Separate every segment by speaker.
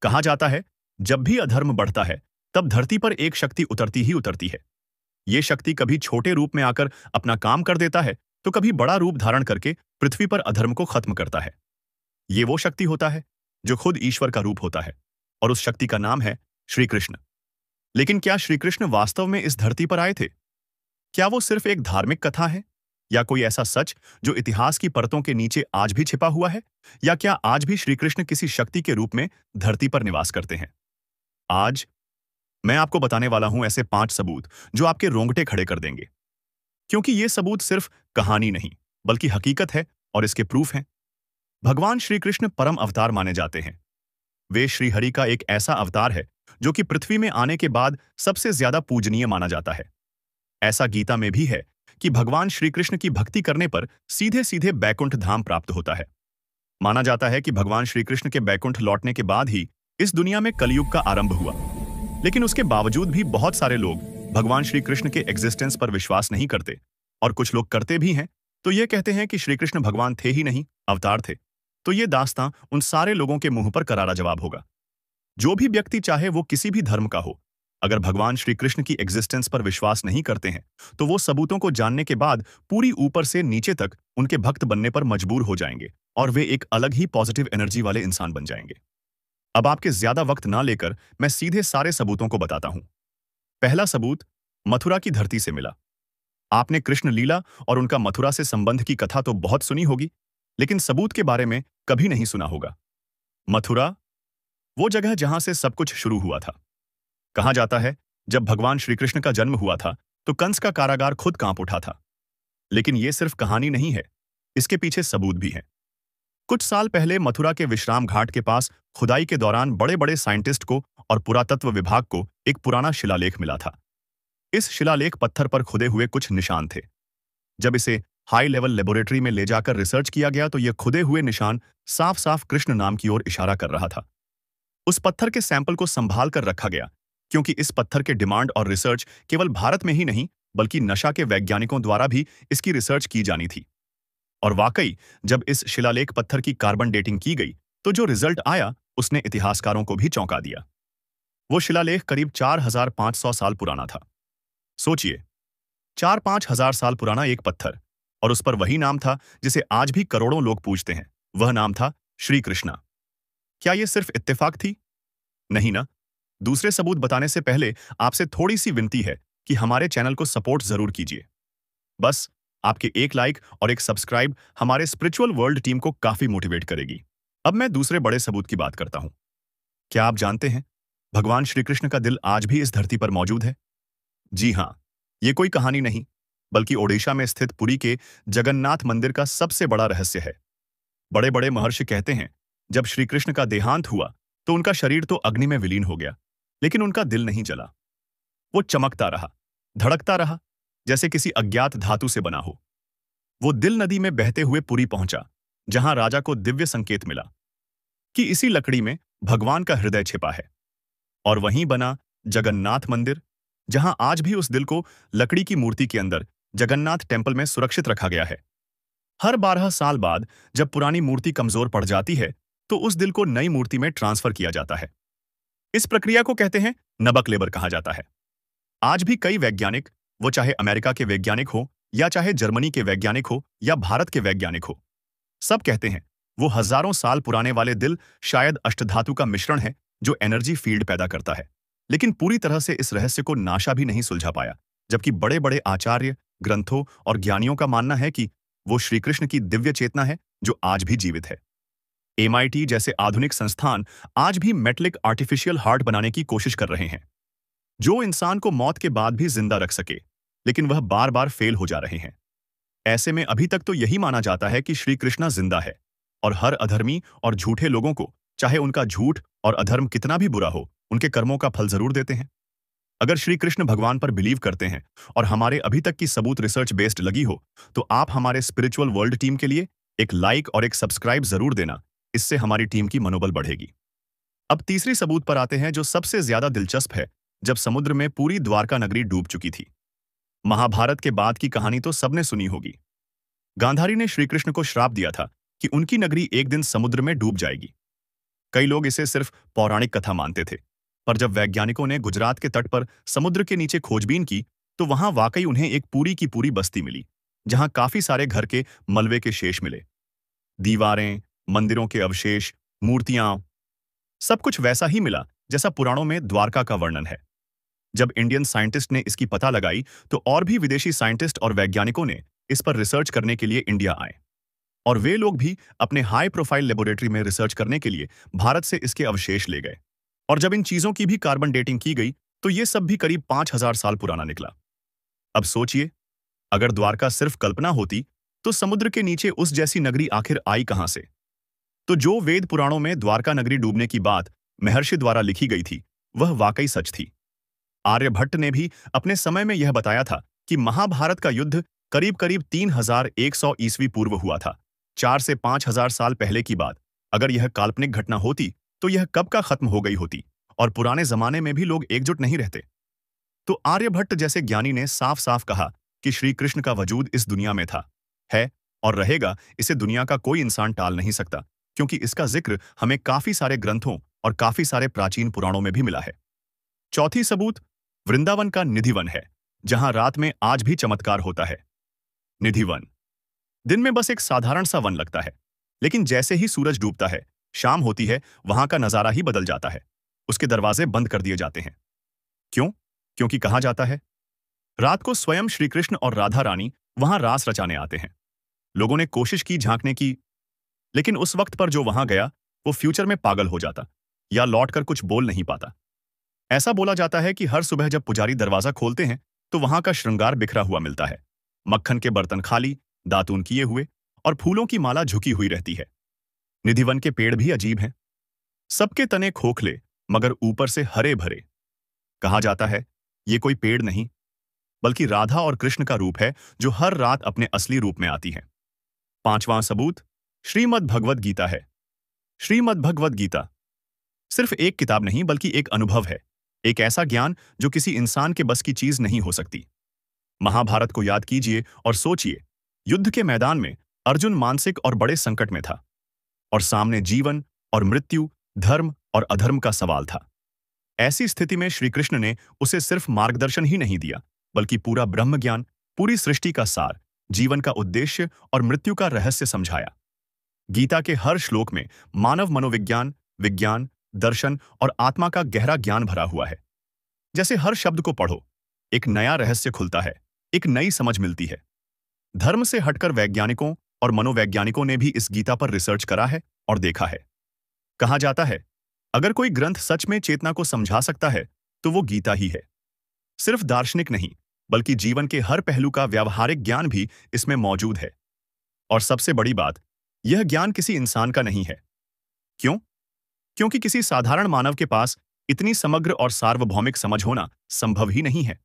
Speaker 1: कहा जाता है, जब भी अधर्म बढ़ता है, तब धरती पर एक शक्ति उतरती ही उतरती है। ये शक्ति कभी छोटे रूप में आकर अपना काम कर देता है, तो कभी बड़ा रूप धारण करके पृथ्वी पर अधर्म को खत्म करता है। ये वो शक्ति होता है जो खुद ईश्वर का रूप होता है, और उस शक्ति का नाम है श्री कृष्ण। लेकिन क्या श्री कृष्ण वास्तव में इस धरती पर आए थे? क्या वो सिर्फ एक धार्मिक कथा है, या कोई ऐसा सच जो इतिहास की परतों के नीचे आज भी छिपा हुआ है? या क्या आज भी श्री कृष्ण किसी शक्ति के रूप में धरती पर निवास करते हैं? आज मैं आपको बताने वाला हूं ऐसे 5 सबूत जो आपके रोंगटे खड़े कर देंगे, क्योंकि ये सबूत सिर्फ कहानी नहीं, बल्कि हकीकत है, और इसके प्रूफ हैं। भगवान श्री कृष्ण परम अवतार माने जाते हैं। वे श्रीहरि का एक ऐसा अवतार है जो कि पृथ्वी में आने के बाद सबसे ज्यादा पूजनीय माना जाता है। ऐसा गीता में भी है कि भगवान श्री कृष्ण की भक्ति करने पर सीधे सीधे बैकुंठ धाम प्राप्त होता है। माना जाता है कि भगवान श्री कृष्ण के बैकुंठ लौटने के बाद ही इस दुनिया में कलयुग का आरंभ हुआ। लेकिन उसके बावजूद भी बहुत सारे लोग भगवान श्री कृष्ण के एग्जिस्टेंस पर विश्वास नहीं करते, और कुछ लोग करते भी हैं तो ये कहते हैं कि श्री कृष्ण भगवान थे ही नहीं, अवतार थे। तो ये दास्तां उन सारे लोगों के मुंह पर करारा जवाब होगा। जो भी व्यक्ति चाहे वो किसी भी धर्म का हो, अगर भगवान श्री कृष्ण की एग्जिस्टेंस पर विश्वास नहीं करते हैं, तो वो सबूतों को जानने के बाद पूरी ऊपर से नीचे तक उनके भक्त बनने पर मजबूर हो जाएंगे, और वे एक अलग ही पॉजिटिव एनर्जी वाले इंसान बन जाएंगे। अब आपके ज्यादा वक्त ना लेकर मैं सीधे सारे सबूतों को बताता हूं। पहला सबूत, मथुरा की धरती से मिला। आपने कृष्ण लीला और उनका मथुरा से संबंध की कथा तो बहुत सुनी होगी, लेकिन सबूत के बारे में कभी नहीं सुना होगा। मथुरा वो जगह जहां से सब कुछ शुरू हुआ था। कहा जाता है, जब भगवान श्री कृष्ण का जन्म हुआ था तो कंस का कारागार खुद कांप उठा था। लेकिन यह सिर्फ कहानी नहीं है, इसके पीछे सबूत भी हैं। कुछ साल पहले मथुरा के विश्राम घाट के पास खुदाई के दौरान बड़े बड़े साइंटिस्ट को और पुरातत्व विभाग को एक पुराना शिलालेख मिला था। इस शिलालेख पत्थर पर खुदे हुए कुछ निशान थे। जब इसे हाई लेवल लेबोरेटरी में ले जाकर रिसर्च किया गया तो यह खुदे हुए निशान साफ साफ कृष्ण नाम की ओर इशारा कर रहा था। उस पत्थर के सैंपल को संभाल कर रखा गया, क्योंकि इस पत्थर के डिमांड और रिसर्च केवल भारत में ही नहीं, बल्कि नशा के वैज्ञानिकों द्वारा भी इसकी रिसर्च की जानी थी। और वाकई, जब इस शिलालेख पत्थर की कार्बन डेटिंग की गई तो जो रिजल्ट आया उसने इतिहासकारों को भी चौंका दिया। वो शिलालेख करीब 4500 साल पुराना था। सोचिए, 4-5 हजार साल पुराना एक पत्थर, और उस पर वही नाम था जिसे आज भी करोड़ों लोग पूजते हैं। वह नाम था श्री कृष्णा। क्या यह सिर्फ इत्तेफाक थी? नहीं ना। दूसरे सबूत बताने से पहले आपसे थोड़ी सी विनती है कि हमारे चैनल को सपोर्ट जरूर कीजिए। बस आपके एक लाइक और एक सब्सक्राइब हमारे स्पिरिचुअल वर्ल्ड टीम को काफी मोटिवेट करेगी। अब मैं दूसरे बड़े सबूत की बात करता हूं। क्या आप जानते हैं, भगवान श्री कृष्ण का दिल आज भी इस धरती पर मौजूद है? जी हां, ये कोई कहानी नहीं, बल्कि ओडिशा में स्थित पुरी के जगन्नाथ मंदिर का सबसे बड़ा रहस्य है। बड़े बड़े महर्षि कहते हैं, जब श्री कृष्ण का देहांत हुआ तो उनका शरीर तो अग्नि में विलीन हो गया, लेकिन उनका दिल नहीं जला। वो चमकता रहा, धड़कता रहा, जैसे किसी अज्ञात धातु से बना हो। वो दिल नदी में बहते हुए पुरी पहुंचा, जहां राजा को दिव्य संकेत मिला कि इसी लकड़ी में भगवान का हृदय छिपा है। और वहीं बना जगन्नाथ मंदिर, जहां आज भी उस दिल को लकड़ी की मूर्ति के अंदर जगन्नाथ टेम्पल में सुरक्षित रखा गया है। हर 12 साल बाद जब पुरानी मूर्ति कमजोर पड़ जाती है तो उस दिल को नई मूर्ति में ट्रांसफर किया जाता है। इस प्रक्रिया को कहते हैं नबक लेबर कहा जाता है। आज भी कई वैज्ञानिक, वो चाहे अमेरिका के वैज्ञानिक हो, या चाहे जर्मनी के वैज्ञानिक हो, या भारत के वैज्ञानिक हो, सब कहते हैं वो हजारों साल पुराने वाले दिल शायद अष्टधातु का मिश्रण है जो एनर्जी फील्ड पैदा करता है। लेकिन पूरी तरह से इस रहस्य को नासा भी नहीं सुलझा पाया, जबकि बड़े बड़े आचार्य, ग्रंथों और ज्ञानियों का मानना है कि वो श्री कृष्ण की दिव्य चेतना है जो आज भी जीवित है। MIT जैसे आधुनिक संस्थान आज भी मेटलिक आर्टिफिशियल हार्ट बनाने की कोशिश कर रहे हैं, जो इंसान को मौत के बाद भी जिंदा रख सके, लेकिन वह बार बार फेल हो जा रहे हैं। ऐसे में अभी तक तो यही माना जाता है कि श्री कृष्णा जिंदा है, और हर अधर्मी और झूठे लोगों को, चाहे उनका झूठ और अधर्म कितना भी बुरा हो, उनके कर्मों का फल जरूर देते हैं। अगर श्री कृष्ण भगवान पर बिलीव करते हैं और हमारे अभी तक की सबूत रिसर्च बेस्ड लगी हो, तो आप हमारे स्पिरिचुअल वर्ल्ड टीम के लिए एक लाइक और एक सब्सक्राइब जरूर देना। इससे हमारी टीम की मनोबल बढ़ेगी। अब तीसरी सबूत पर आते हैं, जो सबसे ज्यादा दिलचस्प है। जब समुद्र में पूरी द्वारका नगरी डूब चुकी थी। महाभारत के बाद की कहानी तो सबने सुनी होगी। गांधारी ने श्री कृष्ण को श्राप दिया था कि उनकी नगरी एक दिन समुद्र में डूब जाएगी। कई लोग इसे सिर्फ पौराणिक कथा मानते थे, पर जब वैज्ञानिकों ने गुजरात के तट पर समुद्र के नीचे खोजबीन की, तो वहां वाकई उन्हें एक पूरी की पूरी बस्ती मिली, जहां काफी सारे घर के मलबे के शेष मिले। दीवारें, मंदिरों के अवशेष, मूर्तियां, सब कुछ वैसा ही मिला जैसा पुराणों में द्वारका का वर्णन है। जब इंडियन साइंटिस्ट ने इसकी पता लगाई, तो और भी विदेशी साइंटिस्ट और वैज्ञानिकों ने इस पर रिसर्च करने के लिए इंडिया आए। और वे लोग भी अपने हाई प्रोफाइल लेबोरेटरी में रिसर्च करने के लिए भारत से इसके अवशेष ले गए। और जब इन चीजों की भी कार्बन डेटिंग की गई, तो ये सब भी करीब 5000 साल पुराना निकला। अब सोचिए, अगर द्वारका सिर्फ कल्पना होती, तो समुद्र के नीचे उस जैसी नगरी आखिर आई कहां से? तो जो वेद पुराणों में द्वारका नगरी डूबने की बात महर्षि द्वारा लिखी गई थी, वह वाकई सच थी। आर्यभट्ट ने भी अपने समय में यह बताया था कि महाभारत का युद्ध करीब करीब 3100 ईस्वी पूर्व हुआ था। 4 से 5000 साल पहले की बात। अगर यह काल्पनिक घटना होती, तो यह कब का खत्म हो गई होती, और पुराने जमाने में भी लोग एकजुट नहीं रहते। तो आर्यभट्ट जैसे ज्ञानी ने साफ साफ कहा कि श्री कृष्ण का वजूद इस दुनिया में था, है और रहेगा। इसे दुनिया का कोई इंसान टाल नहीं सकता, क्योंकि इसका जिक्र हमें काफी सारे ग्रंथों और काफी सारे प्राचीन पुराणों में भी मिला है। चौथी सबूत वृंदावन का निधिवन है, जहां रात में आज भी चमत्कार होता है। निधिवन दिन में बस एक साधारण सा वन लगता है, लेकिन जैसे ही सूरज डूबता है, शाम होती है, वहां का नजारा ही बदल जाता है। उसके दरवाजे बंद कर दिए जाते हैं। क्यों? क्योंकि कहा जाता है, रात को स्वयं श्री कृष्ण और राधा रानी वहां रास रचाने आते हैं। लोगों ने कोशिश की झांकने की, लेकिन उस वक्त पर जो वहां गया, वो फ्यूचर में पागल हो जाता या लौटकर कुछ बोल नहीं पाता। ऐसा बोला जाता है कि हर सुबह जब पुजारी दरवाजा खोलते हैं, तो वहां का श्रृंगार बिखरा हुआ मिलता है। मक्खन के बर्तन खाली, दातून किए हुए, और फूलों की माला झुकी हुई रहती है। निधिवन के पेड़ भी अजीब हैं। सबके तने खोखले, मगर ऊपर से हरे भरे। कहा जाता है, ये कोई पेड़ नहीं, बल्कि राधा और कृष्ण का रूप है, जो हर रात अपने असली रूप में आती है। पांचवां सबूत श्रीमद् भगवद गीता है। श्रीमद् भगवद गीता सिर्फ एक किताब नहीं, बल्कि एक अनुभव है। एक ऐसा ज्ञान जो किसी इंसान के बस की चीज नहीं हो सकती। महाभारत को याद कीजिए और सोचिए, युद्ध के मैदान में अर्जुन मानसिक और बड़े संकट में था, और सामने जीवन और मृत्यु, धर्म और अधर्म का सवाल था। ऐसी स्थिति में श्री कृष्ण ने उसे सिर्फ मार्गदर्शन ही नहीं दिया, बल्कि पूरा ब्रह्म ज्ञान, पूरी सृष्टि का सार, जीवन का उद्देश्य और मृत्यु का रहस्य समझाया। गीता के हर श्लोक में मानव मनोविज्ञान, विज्ञान, दर्शन और आत्मा का गहरा ज्ञान भरा हुआ है। जैसे हर शब्द को पढ़ो, एक नया रहस्य खुलता है, एक नई समझ मिलती है। धर्म से हटकर वैज्ञानिकों और मनोवैज्ञानिकों ने भी इस गीता पर रिसर्च करा है और देखा है। कहा जाता है, अगर कोई ग्रंथ सच में चेतना को समझा सकता है, तो वो गीता ही है। सिर्फ दार्शनिक नहीं, बल्कि जीवन के हर पहलू का व्यावहारिक ज्ञान भी इसमें मौजूद है। और सबसे बड़ी बात, यह ज्ञान किसी इंसान का नहीं है। क्यों? क्योंकि किसी साधारण मानव के पास इतनी समग्र और सार्वभौमिक समझ होना संभव ही नहीं है।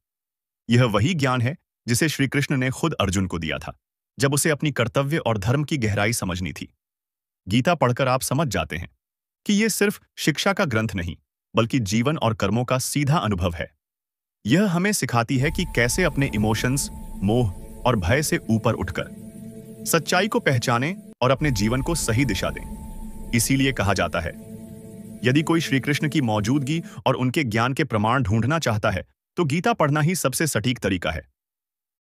Speaker 1: यह वही ज्ञान है जिसे श्री कृष्ण ने खुद अर्जुन को दिया था, जब उसे अपनी कर्तव्य और धर्म की गहराई समझनी थी। गीता पढ़कर आप समझ जाते हैं कि यह सिर्फ शिक्षा का ग्रंथ नहीं, बल्कि जीवन और कर्मों का सीधा अनुभव है। यह हमें सिखाती है कि कैसे अपने इमोशंस, मोह और भय से ऊपर उठकर सच्चाई को पहचानें और अपने जीवन को सही दिशा दें। इसीलिए कहा जाता है, यदि कोई श्री कृष्ण की मौजूदगी और उनके ज्ञान के प्रमाण ढूंढना चाहता है, तो गीता पढ़ना ही सबसे सटीक तरीका है।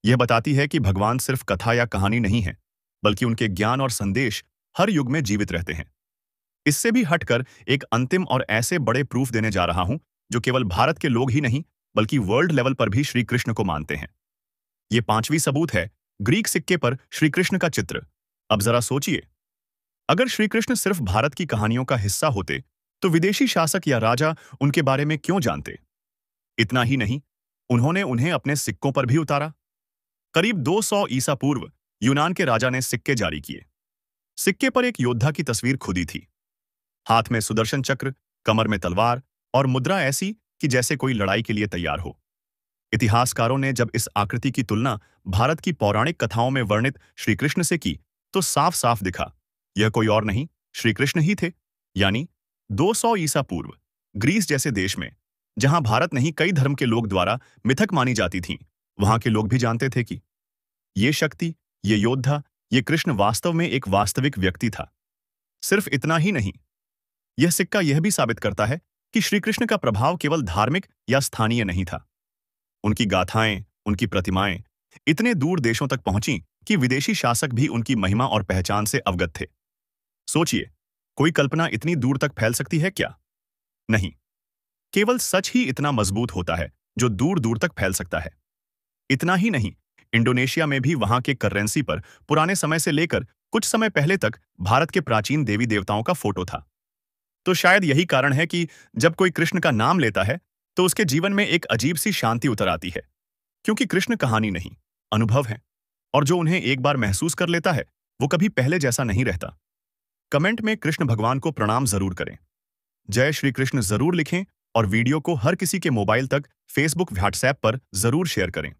Speaker 1: यह बताती है कि भगवान सिर्फ कथा या कहानी नहीं है, बल्कि उनके ज्ञान और संदेश हर युग में जीवित रहते हैं। इससे भी हटकर एक अंतिम और ऐसे बड़े प्रूफ देने जा रहा हूं, जो केवल भारत के लोग ही नहीं, बल्कि वर्ल्ड लेवल पर भी श्री कृष्ण को मानते हैं। ये पांचवी सबूत है ग्रीक सिक्के पर श्री कृष्ण का चित्र। अब जरा सोचिए, अगर श्री कृष्ण सिर्फ भारत की कहानियों का हिस्सा होते, तो विदेशी शासक या राजा उनके बारे में क्यों जानते? इतना ही नहीं, उन्होंने उन्हें अपने सिक्कों पर भी उतारा। करीब 200 ईसा पूर्व यूनान के राजा ने सिक्के जारी किए। सिक्के पर एक योद्धा की तस्वीर खुदी थी, हाथ में सुदर्शन चक्र, कमर में तलवार, और मुद्रा ऐसी कि जैसे कोई लड़ाई के लिए तैयार हो। इतिहासकारों ने जब इस आकृति की तुलना भारत की पौराणिक कथाओं में वर्णित श्री कृष्ण से की, तो साफ साफ दिखा, यह कोई और नहीं, श्री कृष्ण ही थे। यानी 200 ईसा पूर्व ग्रीस जैसे देश में, जहां भारत नहीं कई धर्म के लोग द्वारा मिथक मानी जाती थीं, वहां के लोग भी जानते थे कि ये शक्ति, ये योद्धा, ये कृष्ण वास्तव में एक वास्तविक व्यक्ति था। सिर्फ इतना ही नहीं, यह सिक्का यह भी साबित करता है कि श्री कृष्ण का प्रभाव केवल धार्मिक या स्थानीय नहीं था। उनकी गाथाएं, उनकी प्रतिमाएं इतने दूर देशों तक पहुंची कि विदेशी शासक भी उनकी महिमा और पहचान से अवगत थे। सोचिए, कोई कल्पना इतनी दूर तक फैल सकती है क्या? नहीं। केवल सच ही इतना मजबूत होता है जो दूर दूर तक फैल सकता है। इतना ही नहीं, इंडोनेशिया में भी वहां के करेंसी पर पुराने समय से लेकर कुछ समय पहले तक भारत के प्राचीन देवी देवताओं का फोटो था। तो शायद यही कारण है कि जब कोई कृष्ण का नाम लेता है तो उसके जीवन में एक अजीब सी शांति उतर आती है, क्योंकि कृष्ण कहानी नहीं, अनुभव है। और जो उन्हें एक बार महसूस कर लेता है वो कभी पहले जैसा नहीं रहता। कमेंट में कृष्ण भगवान को प्रणाम जरूर करें, जय श्री कृष्ण जरूर लिखें और वीडियो को हर किसी के मोबाइल तक फेसबुक व्हाट्सएप पर जरूर शेयर करें।